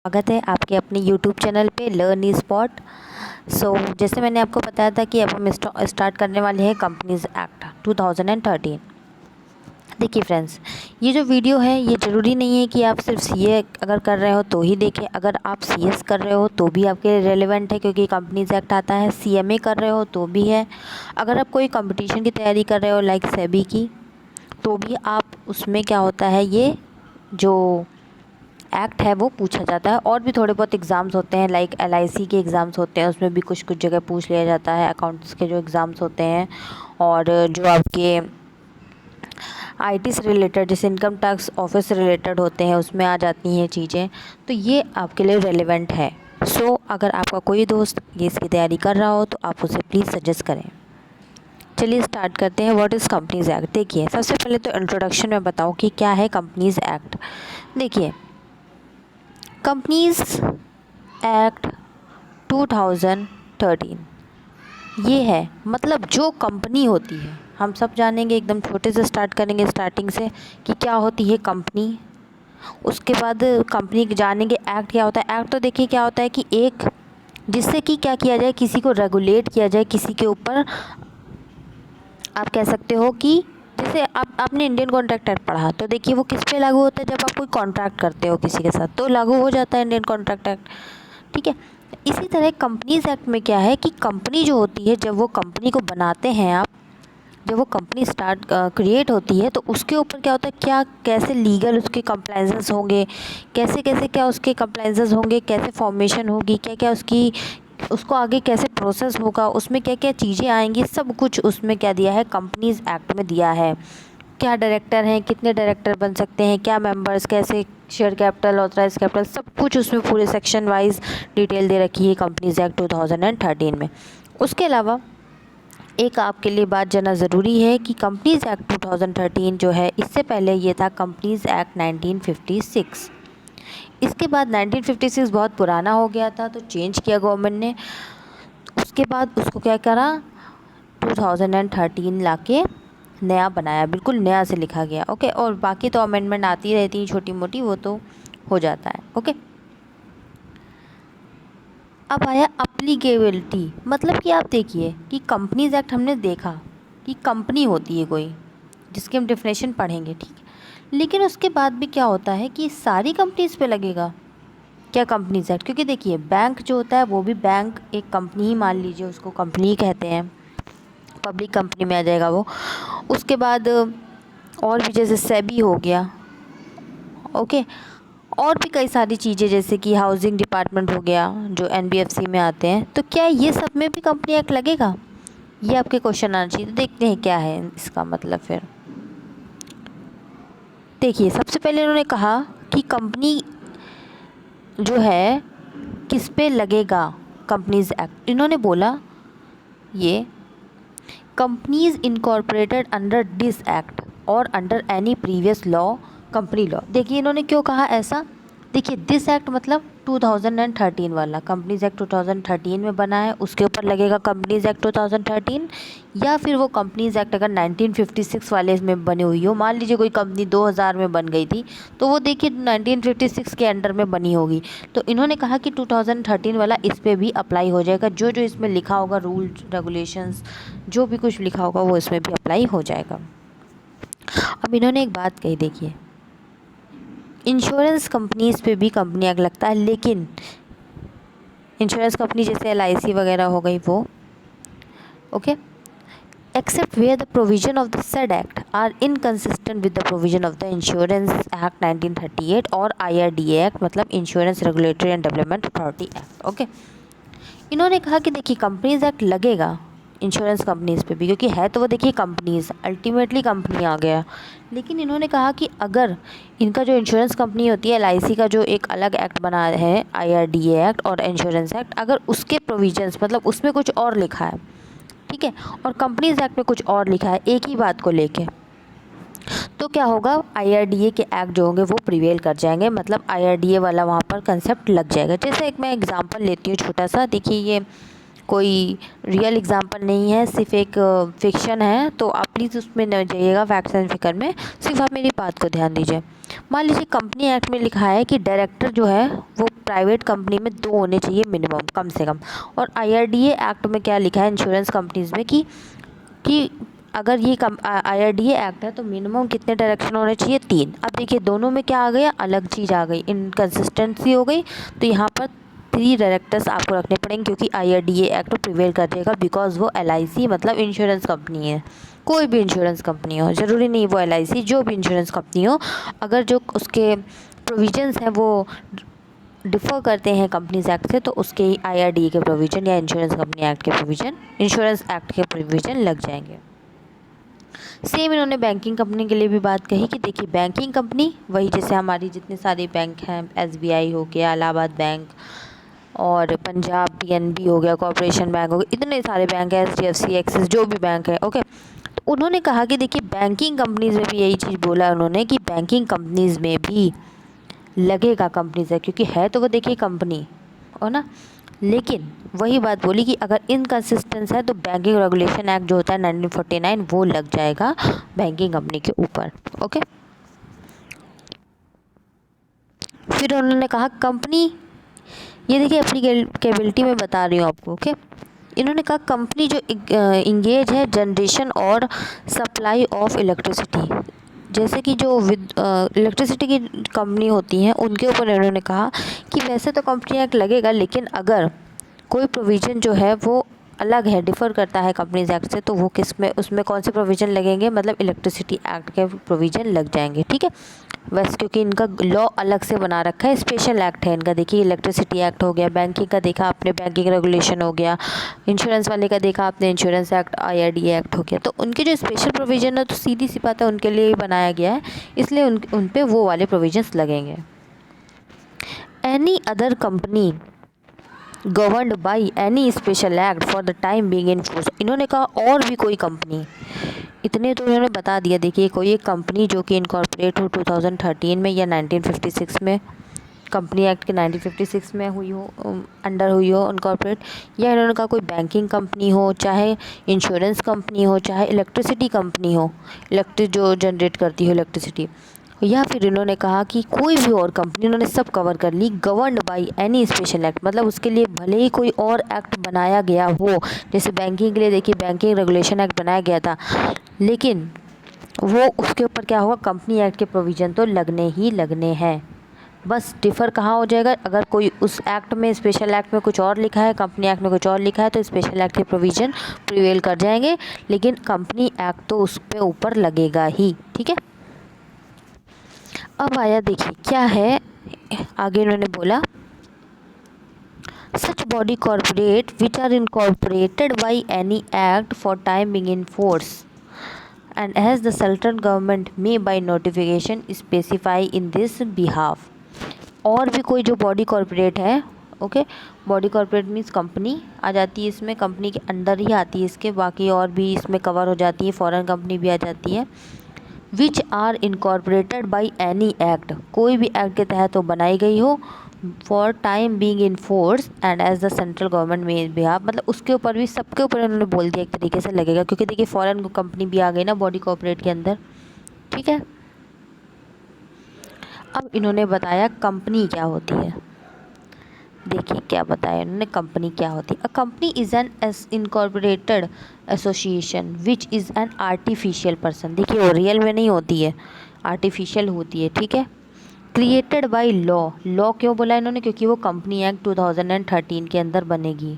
स्वागत है आपके अपने YouTube चैनल पे लर्न ई स्पॉट। जैसे मैंने आपको बताया था कि अब हम स्टार्ट करने वाले हैं कंपनीज एक्ट 2013। देखिए फ्रेंड्स, ये जो वीडियो है ये ज़रूरी नहीं है कि आप सिर्फ सीए अगर कर रहे हो तो ही देखें। अगर आप सीएस कर रहे हो तो भी आपके लिए रेलेवेंट है, क्योंकि कंपनीज एक्ट आता है। सीएमए कर रहे हो तो भी है। अगर आप कोई कंपटीशन की तैयारी कर रहे हो लाइक सेबी की, तो भी आप उसमें क्या होता है, ये जो एक्ट है वो पूछा जाता है। और भी थोड़े बहुत एग्ज़ाम्स होते हैं लाइक एलआईसी के एग्ज़ाम्स होते हैं, उसमें भी कुछ कुछ जगह पूछ लिया जाता है। अकाउंट्स के जो एग्ज़ाम्स होते हैं और जो आपके आईटी से रिलेटेड, जैसे इनकम टैक्स ऑफिस से रिलेटेड होते हैं, उसमें आ जाती हैं चीज़ें। तो ये आपके लिए रेलेवेंट है। अगर आपका कोई दोस्त ये इसकी तैयारी कर रहा हो तो आप उसे प्लीज़ सजेस्ट करें। चलिए स्टार्ट करते हैं। What is companies act. देखिए, सबसे पहले तो इंट्रोडक्शन में बताऊँ कि क्या है कंपनीज़ एक्ट। देखिए, कंपनीज एक्ट 2013 ये है, मतलब जो कंपनी होती है, हम सब जानेंगे। एकदम छोटे से स्टार्ट करेंगे, स्टार्टिंग से, कि क्या होती है कंपनी। उसके बाद कंपनी जानेंगे एक्ट क्या होता है। एक्ट तो देखिए क्या होता है कि एक जिससे कि क्या किया जाए, किसी को रेगुलेट किया जाए, किसी के ऊपर आप कह सकते हो कि जैसे आपने इंडियन कॉन्ट्रैक्ट एक्ट पढ़ा, तो देखिए वो किस पे लागू होता है, जब आप कोई कॉन्ट्रैक्ट करते हो किसी के साथ तो लागू हो जाता है इंडियन कॉन्ट्रैक्ट एक्ट। ठीक है, इसी तरह कंपनीज एक्ट में क्या है कि कंपनी जो होती है, जब वो कंपनी को बनाते हैं आप, जब वो कंपनी स्टार्ट क्रिएट होती है, तो उसके ऊपर क्या होता है, क्या कैसे लीगल उसके कंप्लाइंसेस होंगे, कैसे कैसे क्या उसके कंप्लाइंसेस होंगे, कैसे फॉर्मेशन होगी, क्या क्या उसकी उसको आगे कैसे प्रोसेस होगा, उसमें क्या क्या चीज़ें आएंगी, सब कुछ उसमें क्या दिया है, कंपनीज एक्ट में दिया है। क्या डायरेक्टर हैं, कितने डायरेक्टर बन सकते हैं, क्या मेंबर्स, कैसे शेयर कैपिटल, ऑथराइज कैपिटल, सब कुछ उसमें पूरे सेक्शन वाइज डिटेल दे रखी है कंपनीज एक्ट 2013 में। उसके अलावा एक आपके लिए बात जानना ज़रूरी है कि कंपनीज एक्ट 2013 जो है, इससे पहले ये था कंपनीज एक्ट 1956। इसके बाद 1956 बहुत पुराना हो गया था, तो चेंज किया गवर्नमेंट ने। उसके बाद उसको क्या करा, 2013 लाके नया बनाया, बिल्कुल नया से लिखा गया। ओके, और बाकी तो अमेंडमेंट आती रहती है छोटी मोटी, वो तो हो जाता है। ओके, अब आया अप्लीकेबिलिटी। मतलब कि आप देखिए कि कंपनीज एक्ट हमने देखा कि कंपनी होती है कोई, जिसकी हम डेफिनेशन पढ़ेंगे, ठीक है। लेकिन उसके बाद भी क्या होता है कि सारी कंपनीज पे लगेगा क्या कंपनीज एक्ट, क्योंकि देखिए बैंक जो होता है वो भी बैंक एक कंपनी ही मान लीजिए, उसको कंपनी कहते हैं, पब्लिक कंपनी में आ जाएगा वो। उसके बाद और भी जैसे सेबी हो गया, ओके, और भी कई सारी चीज़ें जैसे कि हाउसिंग डिपार्टमेंट हो गया जो एनबीएफसी में आते हैं। तो क्या ये सब में भी कंपनी एक्ट लगेगा, ये आपके क्वेश्चन आना चाहिए। तो देखते हैं क्या है इसका मतलब। फिर देखिए, सबसे पहले इन्होंने कहा कि कंपनी जो है किस पे लगेगा कंपनीज एक्ट। इन्होंने बोला ये companies incorporated under this act और under any previous law, company law. देखिए इन्होंने क्यों कहा ऐसा। देखिए दिस एक्ट मतलब 2013 वाला, कंपनीज एक्ट 2013 में बना है, उसके ऊपर लगेगा कंपनीज एक्ट 2013। या फिर वो कंपनीज एक्ट अगर 1956 वाले में बनी हुई हो, मान लीजिए कोई कंपनी 2000 में बन गई थी, तो वो देखिए 1956 के अंडर में बनी होगी। तो इन्होंने कहा कि 2013 वाला इस पर भी अप्लाई हो जाएगा। जो जो इसमें लिखा होगा, रूल्स रेगुलेशंस, जो भी कुछ लिखा होगा वो इसमें भी अप्लाई हो जाएगा। अब इन्होंने एक बात कही, देखिए इंश्योरेंस कंपनीज पे भी कंपनी एक्ट लगता है, लेकिन इंश्योरेंस कंपनी जैसे एलआईसी वगैरह हो गई वो, okay, except where the provision of the said act are inconsistent with the provision of the Insurance Act 1938 और IRDA Act, मतलब insurance regulatory and development authority act. Okay, इन्होंने कहा कि देखिए कंपनीज एक्ट लगेगा इंश्योरेंस कंपनीज पे भी, क्योंकि है तो वो देखिए कंपनीज, अल्टीमेटली कंपनी आ गया। लेकिन इन्होंने कहा कि अगर इनका जो इंश्योरेंस कंपनी होती है, एलआईसी का जो एक अलग एक्ट बना है, आईआरडीए एक्ट और इंश्योरेंस एक्ट, अगर उसके प्रोविजंस मतलब उसमें कुछ और लिखा है, ठीक है, और कंपनीज एक्ट में कुछ और लिखा है एक ही बात को लेके, तो क्या होगा, आईआरडीए के एक्ट जो होंगे वो प्रिवेल कर जाएंगे, मतलब आईआरडीए वाला वहाँ पर कंसेप्ट लग जाएगा। जैसे एक मैं एग्जांपल लेती हूँ छोटा सा। देखिए ये कोई रियल एग्जांपल नहीं है, सिर्फ एक फिक्शन है, तो आप प्लीज़ उसमें न जाइएगा फैक्ट्स एंड फिकर में, सिर्फ आप मेरी बात को ध्यान दीजिए। मान लीजिए कंपनी एक्ट में लिखा है कि डायरेक्टर जो है वो प्राइवेट कंपनी में 2 होने चाहिए मिनिमम, कम से कम। और IRDA एक्ट में क्या लिखा है इंश्योरेंस कंपनीज़ में कि अगर ये IRDA एक्ट है तो मिनिमम कितने डायरेक्शन होने चाहिए, 3। अब देखिए दोनों में क्या आ गया, अलग चीज़ आ गई, इनकन्सिस्टेंसी हो गई। तो यहाँ पर 3 डायरेक्टर्स आपको रखने पड़ेंगे, क्योंकि IRDA एक्ट प्रिवेल कर देगा, बिकॉज वो LIC मतलब इंश्योरेंस कंपनी है। कोई भी इंश्योरेंस कंपनी हो, ज़रूरी नहीं वो LIC, जो भी इंश्योरेंस कंपनी हो, अगर जो उसके प्रोविजंस हैं वो डिफ़र करते हैं कंपनीज एक्ट से, तो उसके IRDA के प्रोविज़न या इंश्योरेंस कंपनी एक्ट के प्रोविज़न, इंश्योरेंस एक्ट के प्रोविज़न लग जाएंगे। सेम इन्होंने बैंकिंग कंपनी के लिए भी बात कही कि देखिए बैंकिंग कंपनी वही जैसे हमारी जितने सारे बैंक हैं, SBI हो गया, इलाहाबाद बैंक और पंजाब PNB हो गया, कॉर्पोरेशन बैंक हो गया, इतने सारे बैंक हैं, HDFC एक्सिस, जो भी बैंक है, ओके। तो उन्होंने कहा कि देखिए बैंकिंग कंपनीज़ में भी यही चीज़ बोला उन्होंने कि बैंकिंग कंपनीज़ में भी लगेगा कंपनीज़ है, क्योंकि है तो वो देखिए कंपनी हो ना। लेकिन वही बात बोली कि अगर इनकन्सिस्टेंस है तो बैंकिंग रेगुलेशन एक्ट जो होता है 1949 वो लग जाएगा बैंकिंग कंपनी के ऊपर, ओके। फिर उन्होंने कहा कंपनी, ये देखिए अपनी कैपेबिलिटी में बता रही हूँ आपको, ओके। इन्होंने कहा कंपनी जो इंगेज है जनरेशन और सप्लाई ऑफ इलेक्ट्रिसिटी, जैसे कि जो इलेक्ट्रिसिटी की कंपनी होती हैं उनके ऊपर इन्होंने कहा कि वैसे तो कंपनी एक्ट लगेगा, लेकिन अगर कोई प्रोविज़न जो है वो अलग है, डिफ़र करता है कंपनीज एक्ट से, तो वो किस में, उसमें कौन से प्रोविज़न लगेंगे, मतलब इलेक्ट्रिसिटी एक्ट के प्रोविज़न लग जाएंगे, ठीक है। वैसे क्योंकि इनका लॉ अलग से बना रखा है, स्पेशल एक्ट है इनका, देखिए इलेक्ट्रिसिटी एक्ट हो गया, बैंकिंग का देखा आपने बैंकिंग रेगुलेशन हो गया, इंश्योरेंस वाले का देखा आपने इंश्योरेंस एक्ट, IRDA एक्ट हो गया। तो उनके जो स्पेशल प्रोविज़न है तो सीधी सी बात है उनके लिए ही बनाया गया है, इसलिए उन पे वो वाले प्रोविजंस लगेंगे। Any other company governed by any special act for the time being in force, इन्होंने कहा और भी कोई कंपनी, इतने तो इन्होंने बता दिया। देखिए कोई एक कंपनी जो कि इनकॉर्पोरेट हो 2013 में या 1956 में, कंपनी एक्ट के 1956 में हुई हो, अंडर हुई हो इनकॉर्पोरेट, या इन्होंने कहा कोई बैंकिंग कंपनी हो, चाहे इंश्योरेंस कंपनी हो, चाहे इलेक्ट्रिसिटी कंपनी हो, जो जनरेट करती हो इलेक्ट्रिसिटी, या फिर इन्होंने कहा कि कोई भी और कंपनी, इन्होंने सब कवर कर ली। Governed by any special act, मतलब उसके लिए भले ही कोई और एक्ट बनाया गया हो, जैसे बैंकिंग के लिए देखिए बैंकिंग रेगुलेशन एक्ट बनाया गया था, लेकिन वो उसके ऊपर क्या होगा, कंपनी एक्ट के प्रोविज़न तो लगने ही लगने हैं। बस डिफ़र कहाँ हो जाएगा, अगर कोई उस एक्ट में, स्पेशल एक्ट में कुछ और लिखा है, कंपनी एक्ट में कुछ और लिखा है, तो स्पेशल एक्ट के प्रोविज़न प्रिवेल कर जाएंगे, लेकिन कंपनी एक्ट तो उस पे ऊपर लगेगा ही, ठीक है। अब आया देखिए क्या है आगे, इन्होंने बोला such body corporate which are incorporated by any act for time being in force and as the central government may by notification specify in this behalf। और भी कोई जो बॉडी कॉर्पोरेट है, okay, body corporate means company आ जाती है इसमें, company के अंदर ही आती है इसके, बाकी और भी इसमें कवर हो जाती है, फॉरेन कंपनी भी आ जाती है। Which are incorporated by any act, कोई भी एक्ट के तहत वो बनाई गई हो, for time being in force and as the central government में बिहाफ, मतलब उसके ऊपर भी, सबके ऊपर उन्होंने बोल दिया एक तरीके से लगेगा, क्योंकि देखिए फॉरेन कंपनी भी आ गई ना बॉडी कॉर्पोरेट के अंदर, ठीक है। अब इन्होंने बताया कंपनी क्या होती है, देखिए क्या बताया इन्होंने, कंपनी क्या होती है। A company is an incorporated association which is an artificial person, देखिए वो रियल में नहीं होती है, आर्टिफिशियल होती है, ठीक है। क्रिएटेड बाय लॉ, लॉ क्यों बोला इन्होंने, क्योंकि वो कंपनी एक्ट 2013 के अंदर बनेगी।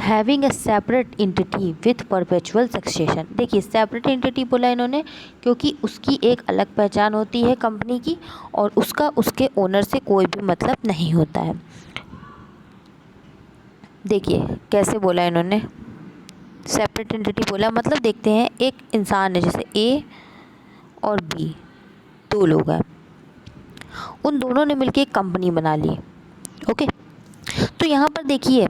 Having a separate entity with perpetual succession, देखिए सेपरेट इंटिटी बोला इन्होंने क्योंकि उसकी एक अलग पहचान होती है कंपनी की, और उसका उसके ओनर से कोई भी मतलब नहीं होता है। देखिए कैसे बोला इन्होंने, सेपरेट इंटिटी बोला, मतलब देखते हैं एक इंसान है जैसे ए और बी, 2 लोग हैं, उन दोनों ने मिलकर एक कंपनी बना ली, ओके। तो यहाँ पर देखिए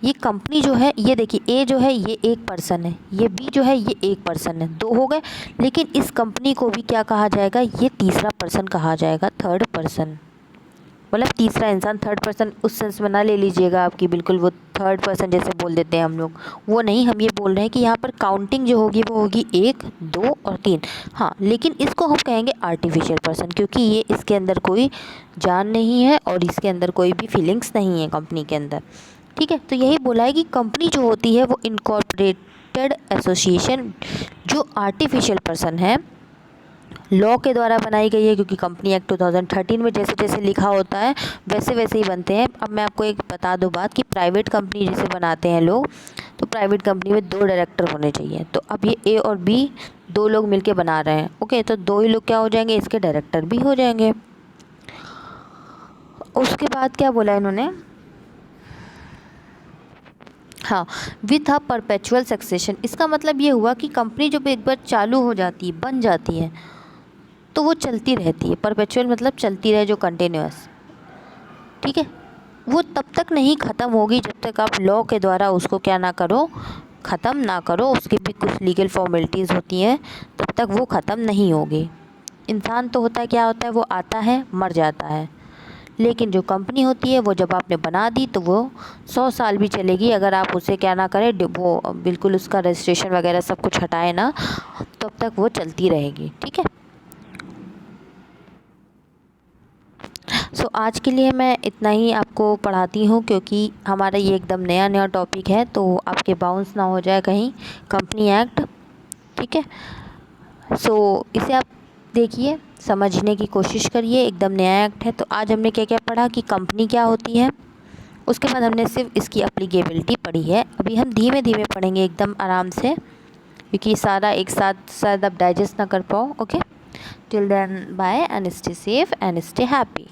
ये कंपनी जो है, ये देखिए ए जो है ये एक पर्सन है, ये बी जो है ये एक पर्सन है, 2 हो गए, लेकिन इस कंपनी को भी क्या कहा जाएगा, ये तीसरा पर्सन कहा जाएगा, थर्ड पर्सन, मतलब तीसरा इंसान, थर्ड पर्सन उस सेंस में ना ले लीजिएगा आपकी, बिल्कुल वो थर्ड पर्सन जैसे बोल देते हैं हम लोग, वो नहीं। हम ये बोल रहे हैं कि यहाँ पर काउंटिंग जो होगी वो होगी 1, 2 और 3। हाँ, लेकिन इसको हम कहेंगे आर्टिफिशियल पर्सन, क्योंकि ये इसके अंदर कोई जान नहीं है और इसके अंदर कोई भी फीलिंग्स नहीं है कंपनी के अंदर। ठीक है, तो यही बोला है कि कंपनी जो होती है वो इनकॉर्पोरेटेड एसोसिएशन जो आर्टिफिशियल पर्सन है लॉ के द्वारा बनाई गई है, क्योंकि कंपनी एक्ट 2013 में जैसे जैसे लिखा होता है वैसे वैसे ही बनते हैं। अब मैं आपको एक बता दूं बात कि प्राइवेट कंपनी जैसे बनाते हैं लोग, तो प्राइवेट कंपनी में 2 डायरेक्टर होने चाहिए। तो अब ये ए और बी 2 लोग मिलके बना रहे हैं, ओके, तो 2 ही लोग क्या हो जाएंगे, इसके डायरेक्टर भी हो जाएंगे। उसके बाद क्या बोला इन्होंने, हाँ, विथ अ परपेचुअल सक्सेशन। इसका मतलब ये हुआ कि कंपनी जब एक बार चालू हो जाती है, बन जाती है, तो वो चलती रहती है। परपेचुअल मतलब चलती रहे, जो कंटिन्यूअस, ठीक है, वो तब तक नहीं ख़त्म होगी जब तक आप लॉ के द्वारा उसको क्या ना करो, ख़त्म ना करो। उसकी भी कुछ लीगल फॉर्मेलिटीज़ होती हैं, तब तक वो ख़त्म नहीं होगी। इंसान तो होता है, क्या होता है, वो आता है मर जाता है, लेकिन जो कंपनी होती है वो जब आपने बना दी तो वो 100 साल भी चलेगी, अगर आप उसे क्या ना करें, वो बिल्कुल उसका रजिस्ट्रेशन वगैरह सब कुछ हटाए ना, तब तक वो चलती रहेगी। ठीक है, सो आज के लिए मैं इतना ही आपको पढ़ाती हूँ, क्योंकि हमारा ये एकदम नया नया टॉपिक है, तो आपके बाउंस ना हो जाए कहीं कंपनी एक्ट। ठीक है, सो इसे आप देखिए, समझने की कोशिश करिए, एकदम नया एक्ट है। तो आज हमने क्या क्या पढ़ा कि कंपनी क्या होती है, उसके बाद हमने सिर्फ इसकी अप्लीकेबिलिटी पढ़ी है। अभी हम धीमे धीमे पढ़ेंगे एकदम आराम से, क्योंकि सारा एक साथ शायद आप डाइजेस्ट ना कर पाओ। Okay, till then bye and stay safe and stay happy.